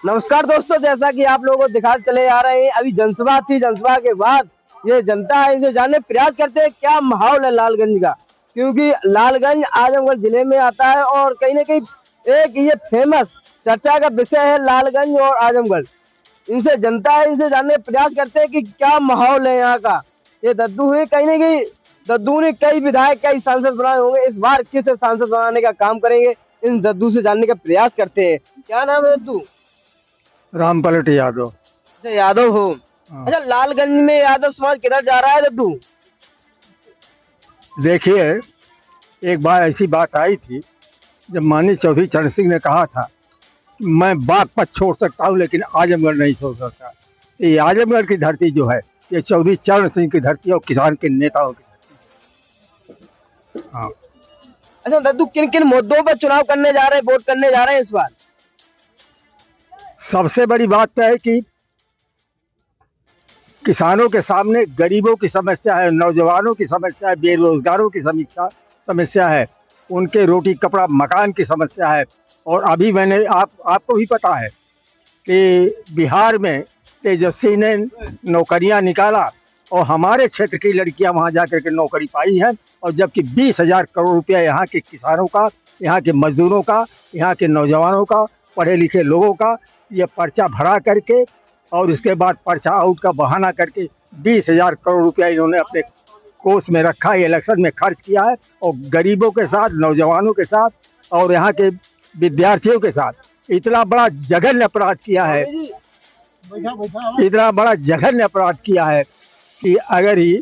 नमस्कार दोस्तों, जैसा कि आप लोगों को दिखाते चले आ रहे हैं, अभी जनसभा थी। जनसभा के बाद ये जनता है इसे जानने प्रयास करते हैं क्या माहौल है लालगंज का, क्योंकि लालगंज आजमगढ़ जिले में आता है और कहीं ना कहीं एक ये फेमस चर्चा का विषय है लालगंज और आजमगढ़। इनसे जनता है इनसे जानने प्रयास करते हैं कि क्या माहौल है यहाँ का। ये दद्दू है, कहीं ना कहीं दद्दू ने कई विधायक कई सांसद बनाए होंगे, इस बार किस सांसद बनाने का काम करेंगे इन दद्दू से जानने का प्रयास करते हैं। क्या नाम है दद्दू? रामपलट यादव। अच्छा, यादव हो। हाँ। अच्छा, लालगंज में यादव समाज किधर जा रहा है दद्दू? देखिए, एक बार ऐसी बात आई थी जब माननीय चौधरी चरण सिंह ने कहा था कि मैं बागपत छोड़ सकता हूँ लेकिन आजमगढ़ नहीं छोड़ सकता। ये आजमगढ़ की धरती जो है ये चौधरी चरण सिंह की धरती और किसान के नेताओं की धरती। हाँ। अच्छा दद्दू, किन किन मुद्दों पर चुनाव करने जा रहे हैं, वोट करने जा रहे हैं इस बार? सबसे बड़ी बात तो है कि किसानों के सामने गरीबों की समस्या है, नौजवानों की समस्या है, बेरोजगारों की समस्या है, उनके रोटी कपड़ा मकान की समस्या है। और अभी मैंने आपको भी पता है कि बिहार में तेजस्वी ने नौकरियां निकाला और हमारे क्षेत्र की लड़कियां वहां जाकर के नौकरी पाई हैं। और जबकि 20,000 करोड़ रुपया यहाँ के किसानों का, यहाँ के मजदूरों का, यहाँ के नौजवानों का, पढ़े लिखे लोगों का ये पर्चा भरा करके और इसके बाद पर्चा आउट का बहाना करके 20,000 करोड़ रुपया इन्होंने अपने कोष में रखा है, इलेक्शन में खर्च किया है। और गरीबों के साथ, नौजवानों के साथ और यहाँ के विद्यार्थियों के साथ इतना बड़ा जघन्य अपराध किया है, इतना बड़ा जघन्य अपराध किया है कि अगर ही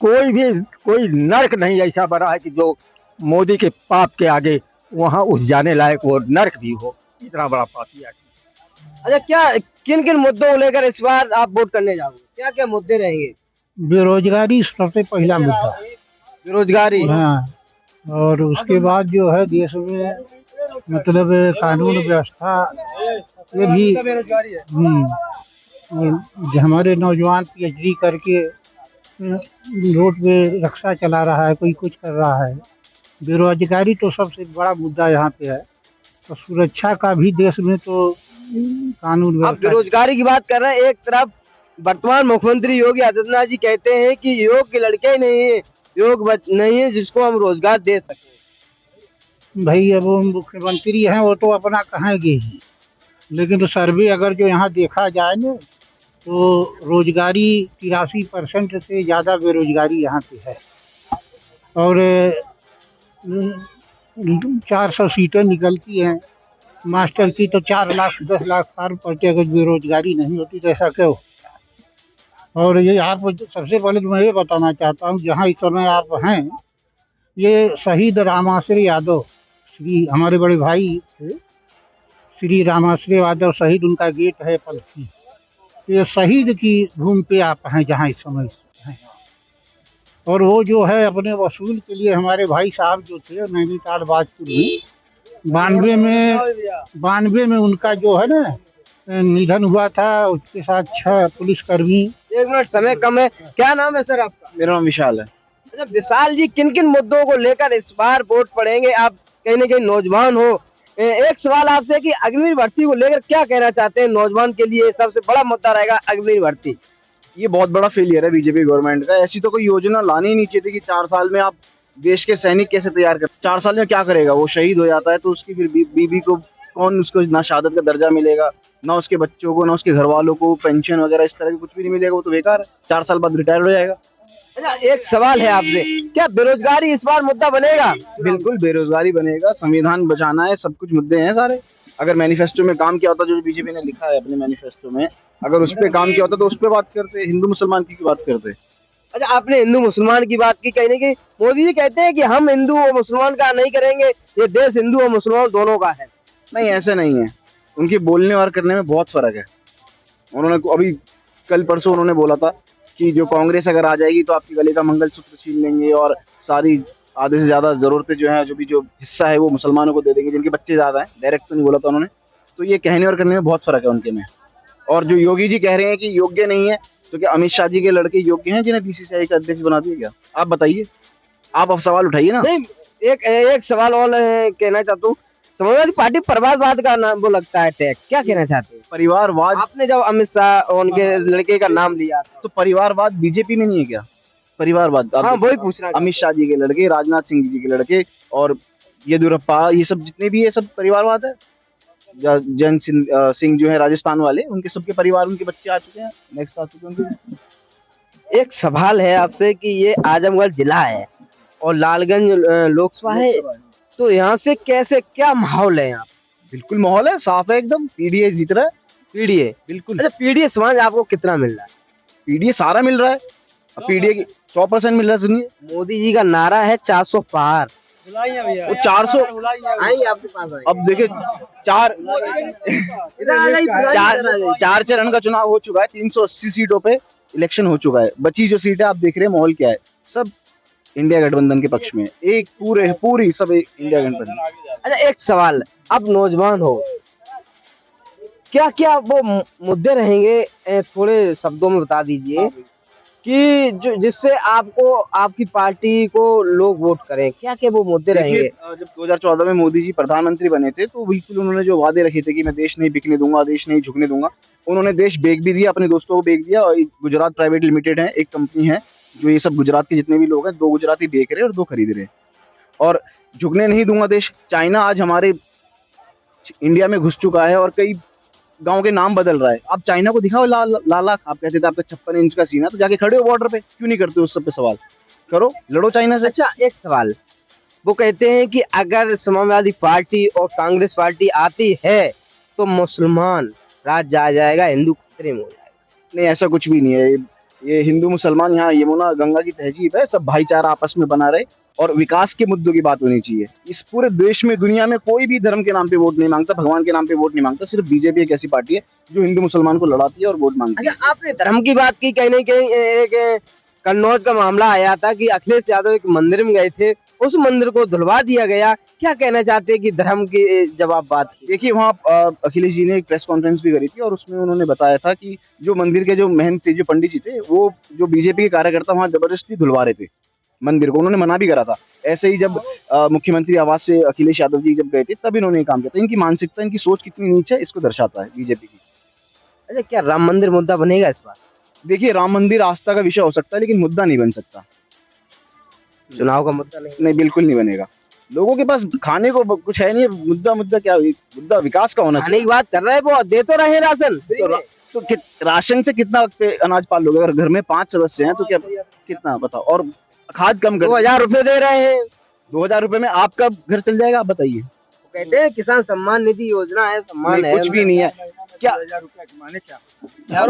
कोई नर्क नहीं ऐसा बना है कि जो मोदी के पाप के आगे वहाँ उस जाने लायक वो नर्क भी हो, इतना बड़ा पाप किया। अच्छा, क्या किन किन मुद्दों को लेकर इस बार आप वोट करने जाओगे? क्या क्या मुद्दे रहेंगे? बेरोजगारी सबसे पहला मुद्दा। बेरोजगारी। हाँ, और उसके बाद जो है देश में मतलब कानून व्यवस्था ये भी। और जो हमारे नौजवान पीएचडी करके रोड पे रिक्शा चला रहा है, कोई कुछ कर रहा है। बेरोजगारी तो सबसे बड़ा मुद्दा यहाँ पे है। तो सुरक्षा का भी देश में तो कानून आप व्यवस्था। बेरोजगारी की बात कर रहे हैं, एक तरफ वर्तमान मुख्यमंत्री योगी आदित्यनाथ जी कहते हैं कि योग के लड़के नहीं है, नहीं है जिसको हम रोजगार दे सके। भाई अब वो मुख्यमंत्री हैं, वो तो अपना कहेंगे ही, लेकिन तो सर्वे अगर जो यहाँ देखा जाए ना तो रोजगारी 83% से ज़्यादा बेरोजगारी यहाँ पे है। और 400 सीटें निकलती हैं मास्टर की, तो 4 लाख 10 लाख फार्म पड़ते। अगर बेरोजगारी नहीं होती तो ऐसा क्यों? और ये आप सबसे पहले तो मैं ये बताना चाहता हूँ, जहाँ इस समय आप हैं, ये शहीद रामाश्रय यादव, श्री हमारे बड़े भाई थे, श्री रामाश्रय यादव शहीद, उनका गेट है पलसी। ये शहीद की भूमि पे आप हैं जहाँ इस समय हैं। और वो जो है अपने वसूल के लिए हमारे भाई साहब जो थे नैनीताल बाजपुर में 92 में उनका जो है ना निधन हुआ था। उसके साथ 6 पुलिसकर्मी। एक मिनट, समय कम है। क्या नाम है सर आपका? मेरा नाम विशाल है। अच्छा विशाल जी, किन किन मुद्दों को लेकर इस बार वोट पड़ेंगे? आप कहीं ना कहीं नौजवान हो, एक सवाल आपसे कि अग्नि भर्ती को लेकर क्या कहना चाहते हैं? नौजवान के लिए सबसे बड़ा मुद्दा रहेगा अग्नि भर्ती। ये बहुत बड़ा फेलियर है बीजेपी गवर्नमेंट का। ऐसी तो कोई योजना लानी ही नहीं चाहिए थी कि 4 साल में आप देश के सैनिक कैसे तैयार कर। 4 साल में क्या करेगा? वो शहीद हो जाता है तो उसकी फिर बीबी को कौन, उसको ना शहादत का दर्जा मिलेगा, ना उसके बच्चों को, ना उसके घर वालों को पेंशन वगैरह इस तरह की कुछ भी नहीं मिलेगा। वो तो बेकार है, 4 साल बाद रिटायर हो जाएगा। अच्छा, एक सवाल है आपसे, क्या बेरोजगारी इस बार मुद्दा बनेगा? बिल्कुल बेरोजगारी बनेगा। संविधान बचाना है, सब कुछ मुद्दे हैं सारे। अगर मैनिफेस्टो में काम किया होता, जो बीजेपी ने लिखा है अपने मैनिफेस्टो में, अगर उस पर काम किया होता तो उस पर बात करते, हिंदू मुसलमान की बात करते। अच्छा, आपने हिंदू मुसलमान की बात की, कहीं ना कहीं मोदी जी कहते हैं कि हम हिंदू और मुसलमान का नहीं करेंगे, ये देश हिंदू और मुसलमान दोनों का है। नहीं, ऐसे नहीं है। उनकी बोलने और करने में बहुत फर्क है। उन्होंने अभी कल परसों उन्होंने बोला था कि जो कांग्रेस अगर आ जाएगी तो आपके गले का मंगलसूत्र छीन लेंगे और सारी आधे से ज्यादा जरूरतें जो है, जो हिस्सा है वो मुसलमानों को दे देंगे जिनके बच्चे ज्यादा हैं। डायरेक्ट तो नहीं बोला था उन्होंने। तो ये कहने और करने में बहुत फर्क है उनके में। और जो योगी जी कह रहे हैं कि योग्य नहीं है, तो क्या अमित शाह जी के लड़के योग्य हैं जिन्हें बीसीसीआई का अध्यक्ष बना दिया गया? आप बताइए, आप सवाल उठाइए ना। नहीं, एक सवाल और कहना चाहता हूँ, समाजवादी पार्टी परिवारवाद का नाम वो लगता है टैग, क्या कहना चाहते हैं? परिवारवाद, आपने जब अमित शाह और उनके लड़के का नाम लिया था, तो परिवारवाद बीजेपी में नहीं है क्या? परिवारवाद आप हाँ देखो, वही पूछना अमित शाह जी के लड़के, राजनाथ सिंह जी के लड़के और येदियुरप्पा, ये सब जितने भी ये सब परिवारवाद है। जैन सिंह जो है राजस्थान वाले, उनके सबके परिवार, उनके बच्चे आ चुके हैं, नेक्स्ट आ चुके हैं उनके। एक सवाल है आपसे कि ये आजमगढ़ जिला है और लालगंज लोकसभा है, तो यहाँ से कैसे क्या माहौल है यहाँ? बिल्कुल माहौल है, साफ है एकदम, पीडीए जीत रहा है। पीडीए, बिल्कुल, अच्छा पीडीए समाज आपको कितना मिल रहा है? पीडीए सारा मिल रहा है, अब पीडीए की 100% मिल रहा है। सुनिए, मोदी जी का नारा है 400 पार, वो 400 आई आपके पास आई। अब देखिए, चार चरण का चुनाव हो चुका है, 380 सीटों पे इलेक्शन हो चुका है। बची जो सीट है, आप देख रहे हैं माहौल क्या है, सब इंडिया गठबंधन के पक्ष में, एक पूरी सब इंडिया गठबंधन। अच्छा एक सवाल, अब नौजवान हो, क्या क्या वो मुद्दे रहेंगे, थोड़े शब्दों में बता दीजिए कि जो जिससे आपको आपकी पार्टी को लोग वोट करें, क्या क्या वो मुद्दे रहेंगे? जब 2014 में मोदी जी प्रधानमंत्री बने थे, तो बिल्कुल उन्होंने जो वादे रखे थे कि मैं देश नहीं बिकने दूंगा, देश नहीं झुकने दूंगा, उन्होंने देश बेच भी दिया, अपने दोस्तों को बेच दिया। और गुजरात प्राइवेट लिमिटेड है, एक कंपनी है जो ये सब गुजरात के जितने भी लोग हैं, 2 गुजराती बेच रहे हैं और 2 खरीद रहे हैं। और झुकने नहीं दूंगा देश, चाइना आज हमारे इंडिया में घुस चुका है और कई गांव के नाम बदल रहा है। आप चाइना को दिखाओ लाला, आप कहते थे आपका 56 इंच का सीना, तो जाके खड़े हो बॉर्डर पे, क्यों नहीं करते उस सब पे सवाल? करो, लड़ो चाइना से। अच्छा एक सवाल, वो कहते हैं कि अगर समाजवादी पार्टी और कांग्रेस पार्टी आती है तो मुसलमान राज आ जाएगा, हिंदू खतरे में हो जाएगा। नहीं, ऐसा कुछ भी नहीं है। ये हिंदू मुसलमान, यहाँ यमुना गंगा की तहजीब है, सब भाईचारा आपस में बना रहे और विकास के मुद्दों की बात होनी चाहिए। इस पूरे देश में, दुनिया में कोई भी धर्म के नाम पे वोट नहीं मांगता, भगवान के नाम पे वोट नहीं मांगता। सिर्फ बीजेपी एक ऐसी पार्टी है जो हिंदू मुसलमान को लड़ाती है और वोट मांगती है। अच्छा आपने धर्म की बात की, कहीं ना कहीं एक कन्नौज का मामला आया था कि अखिलेश यादव एक मंदिर में गए थे, उस मंदिर को धुलवा दिया गया, क्या कहना चाहते हैं कि धर्म की जब आप बात की? देखिए, वहाँ अखिलेश जी ने एक प्रेस कॉन्फ्रेंस भी करी थी और उसमें उन्होंने बताया था कि जो मंदिर के जो महंत थे, जो पंडित जी थे, वो जो बीजेपी के कार्यकर्ता वहाँ जबरदस्ती धुलवा रहे थे मंदिर को, उन्होंने मना भी करा था। ऐसे ही जब मुख्यमंत्री आवास से अखिलेश यादव जी जब गए थे, तब इन्होंने काम किया था। इनकी मानसिकता, इनकी सोच कितनी नीच है, इसको दर्शाता है बीजेपी की। अच्छा क्या राम मंदिर मुद्दा बनेगा इस बार? देखिए, राम मंदिर आस्था का विषय हो सकता है, लेकिन मुद्दा नहीं बन सकता। चुनाव का मुद्दा नहीं? बिल्कुल नहीं बनेगा। लोगों के पास खाने को कुछ है नहीं, मुद्दा क्या, मुद्दा विकास का होना खाने चाहिए। की बात कर रहे हैं, वो दे तो रहे हैं राशन। तो राशन से कितना पे अनाज पाल लोगे? अगर घर में 5 सदस्य हैं तो क्या, कितना बताओ? और खाद कम कर, 2000 रुपए दे रहे हैं। 2000 रुपए में आपका घर चल जाएगा? आप बताइए। कहते हैं किसान सम्मान निधि योजना है, सम्मान है, कुछ भी नहीं है। क्या 1000 रुपया कमाने क्या? क्या